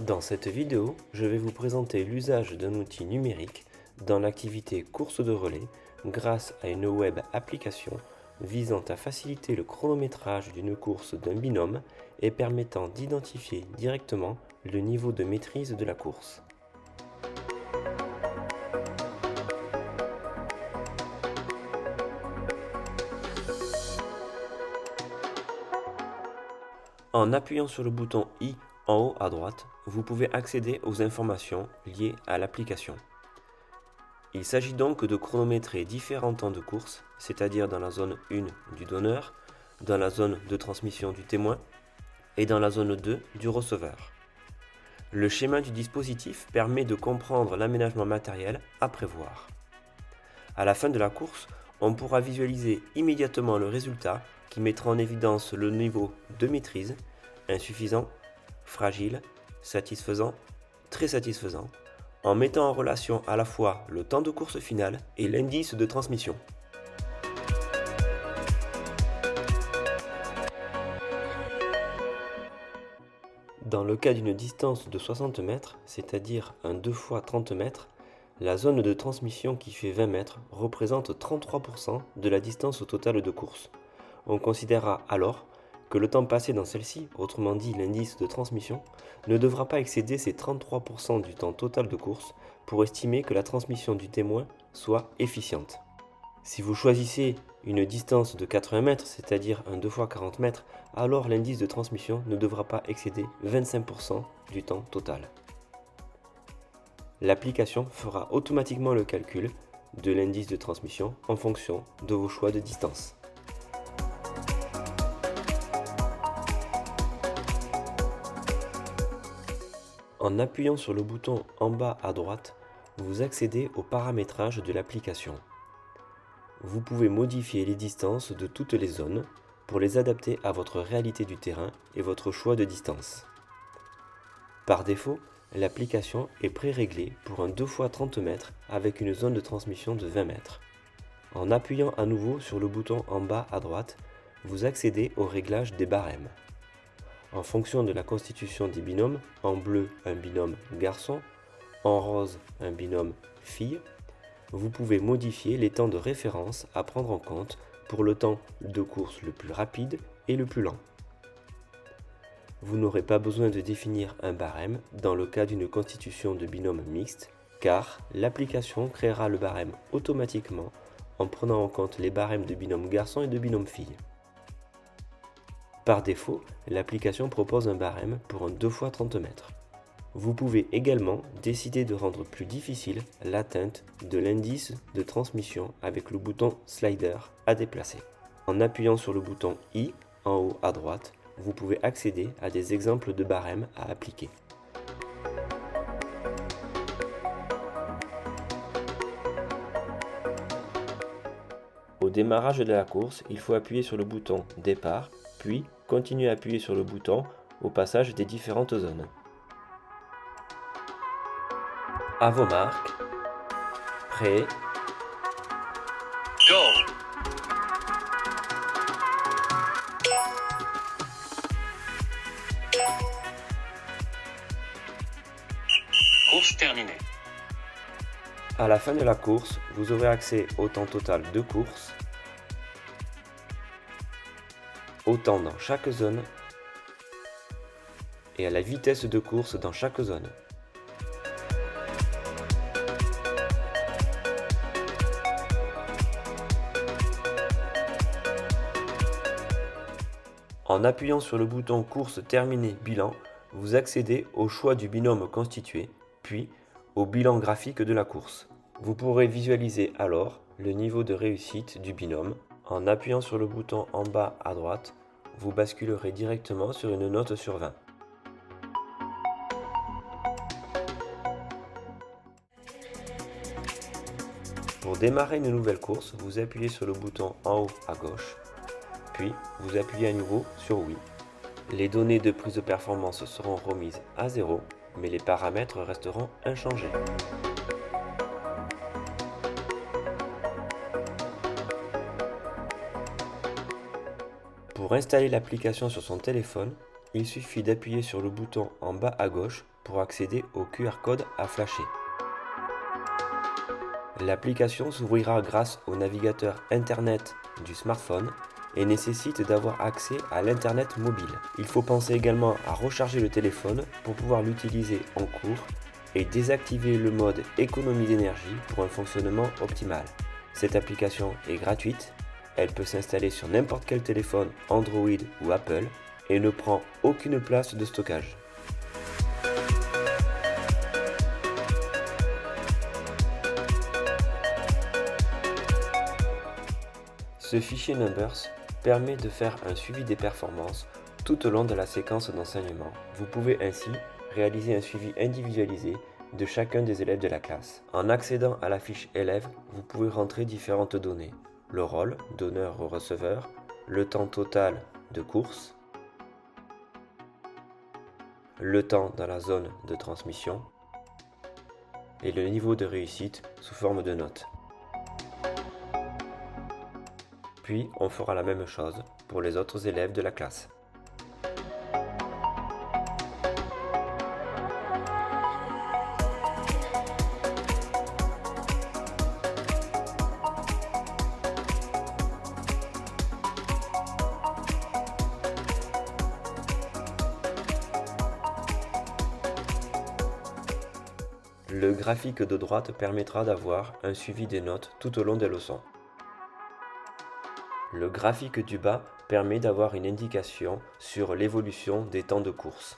Dans cette vidéo, je vais vous présenter l'usage d'un outil numérique dans l'activité course de relais grâce à une web application visant à faciliter le chronométrage d'une course d'un binôme et permettant d'identifier directement le niveau de maîtrise de la course. En appuyant sur le bouton I en haut à droite, vous pouvez accéder aux informations liées à l'application. Il s'agit donc de chronométrer différents temps de course, c'est-à-dire dans la zone 1 du donneur, dans la zone de transmission du témoin et dans la zone 2 du receveur. Le schéma du dispositif permet de comprendre l'aménagement matériel à prévoir. À la fin de la course, on pourra visualiser immédiatement le résultat qui mettra en évidence le niveau de maîtrise, insuffisant, fragile, satisfaisant, très satisfaisant, en mettant en relation à la fois le temps de course final et l'indice de transmission. Dans le cas d'une distance de 60 mètres, c'est-à-dire un 2 x 30 mètres, la zone de transmission qui fait 20 mètres représente 33% de la distance totale de course. On considérera alors que le temps passé dans celle-ci, autrement dit l'indice de transmission, ne devra pas excéder ces 33% du temps total de course pour estimer que la transmission du témoin soit efficiente. Si vous choisissez une distance de 80 mètres, c'est-à-dire un 2 x 40 mètres, alors l'indice de transmission ne devra pas excéder 25% du temps total. L'application fera automatiquement le calcul de l'indice de transmission en fonction de vos choix de distance. En appuyant sur le bouton en bas à droite, vous accédez au paramétrage de l'application. Vous pouvez modifier les distances de toutes les zones pour les adapter à votre réalité du terrain et votre choix de distance. Par défaut, l'application est pré-réglée pour un 2 x 30 mètres avec une zone de transmission de 20 mètres. En appuyant à nouveau sur le bouton en bas à droite, vous accédez au réglage des barèmes. En fonction de la constitution des binômes, en bleu un binôme garçon, en rose un binôme fille, vous pouvez modifier les temps de référence à prendre en compte pour le temps de course le plus rapide et le plus lent. Vous n'aurez pas besoin de définir un barème dans le cas d'une constitution de binôme mixte, car l'application créera le barème automatiquement en prenant en compte les barèmes de binôme garçon et de binôme fille. Par défaut, l'application propose un barème pour un 2 x 30 mètres. Vous pouvez également décider de rendre plus difficile l'atteinte de l'indice de transmission avec le bouton slider à déplacer. En appuyant sur le bouton I en haut à droite, vous pouvez accéder à des exemples de barèmes à appliquer. Au démarrage de la course, il faut appuyer sur le bouton départ, puis continuer à appuyer sur le bouton au passage des différentes zones. À vos marques, prêt, Go! Course terminée. à la fin de la course, vous aurez accès au temps total de course, au temps dans chaque zone et à la vitesse de course dans chaque zone. En appuyant sur le bouton course terminée bilan, vous accédez au choix du binôme constitué, puis au bilan graphique de la course. Vous pourrez visualiser alors le niveau de réussite du binôme. En appuyant sur le bouton en bas à droite, vous basculerez directement sur une note sur 20. Pour démarrer une nouvelle course, vous appuyez sur le bouton en haut à gauche, puis vous appuyez à nouveau sur oui. Les données de prise de performance seront remises à 0, mais les paramètres resteront inchangés. Pour installer l'application sur son téléphone, il suffit d'appuyer sur le bouton en bas à gauche pour accéder au QR code à flasher. L'application s'ouvrira grâce au navigateur Internet du smartphone et nécessite d'avoir accès à l'Internet mobile. Il faut penser également à recharger le téléphone pour pouvoir l'utiliser en cours et désactiver le mode économie d'énergie pour un fonctionnement optimal. Cette application est gratuite, elle peut s'installer sur n'importe quel téléphone Android ou Apple et ne prend aucune place de stockage. Ce fichier Numbers permet de faire un suivi des performances tout au long de la séquence d'enseignement. Vous pouvez ainsi réaliser un suivi individualisé de chacun des élèves de la classe. En accédant à la fiche élève, vous pouvez rentrer différentes données. Le rôle, donneur ou receveur, le temps total de course, le temps dans la zone de transmission et le niveau de réussite sous forme de notes. Puis on fera la même chose pour les autres élèves de la classe. Le graphique de droite permettra d'avoir un suivi des notes tout au long des leçons. Le graphique du bas permet d'avoir une indication sur l'évolution des temps de course.